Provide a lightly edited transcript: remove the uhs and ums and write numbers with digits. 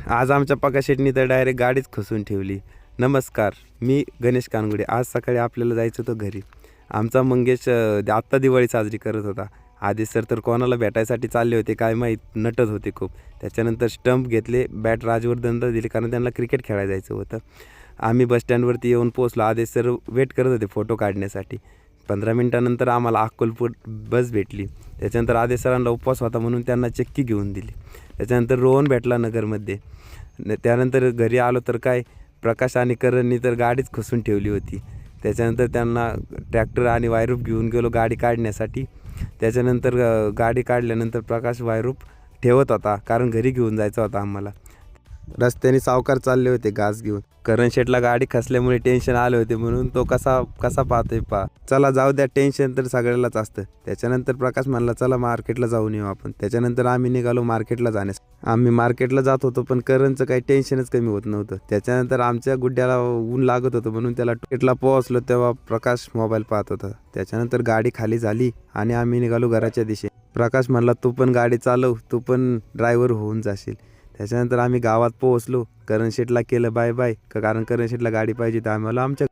आज आमच्या पका शेटनी तर डायरेक्ट गाडीच खचून ठेवली. नमस्कार, मी गणेश कानगुडे. आज सकाळी आपल्याला जायचं होतं घरी. आमचा मंगेश आत्ता दिवाळी साजरी करत होता. आधी सर तर कोणाला भेटायसाठी चालले होते काय माहीत, नटत होते खूप. त्याच्यानंतर स्टंप घेतले, बॅट राजवर दंड दिले कारण त्यांना क्रिकेट खेळायला जायचं होतं. आम्ही बसस्टँडवरती येऊन पोहोचलो. आदेश सर वेट करत होते फोटो काढण्यासाठी. 15 मिनटानंतर आम्हाला अक्कलकोट बस भेटली. त्याच्यानंतर आदेश सरांना उपवास होता म्हणून त्यांना चक्की घेऊन दिली. त्याच्यानंतर रोहन भेटला नगरमध्ये. त्यानंतर घरी आलो तर काय, प्रकाश आणि करणनी तर गाडीच खचून ठेवली होती. त्याच्यानंतर त्यांना ट्रॅक्टर आणि वायरूप घेऊन गेलो गाडी काढण्यासाठी. त्याच्यानंतर गाडी काढल्यानंतर प्रकाश वायरूप ठेवत होता कारण घरी घेऊन जायचा होता आम्हाला. रस्त्याने सावकार चालले होते घास घेऊन. करण शेटला गाडी खचल्यामुळे टेन्शन आले होते म्हणून तो कसा कसा पाहतोय चला जाऊ द्या, टेन्शन तर सगळ्यालाच असतं. त्याच्यानंतर प्रकाश म्हणला चला मार्केटला जाऊन येऊ आपण. त्याच्यानंतर आम्ही निघालो मार्केटला जाण्यास. आम्ही मार्केटला जात होतो पण करणचं काही टेन्शनच कमी होत नव्हतं. त्याच्यानंतर आमच्या गुड्ड्याला ऊन लागत होतं म्हणून त्याला मार्केटला पोहोचलो तेव्हा प्रकाश मोबाईल पाहत होता. त्याच्यानंतर गाडी खाली झाली आणि आम्ही निघालो घराच्या दिशेने. प्रकाश म्हणला तू पण गाडी चालव, तू पण ड्रायव्हर होऊन जाशील. त्याच्यानंतर आम्ही गावात पोहोचलो. करण शेटला केलं बाय बाय कारण करण शेटला गाडी पाहिजे तर आम्हाला आमच्या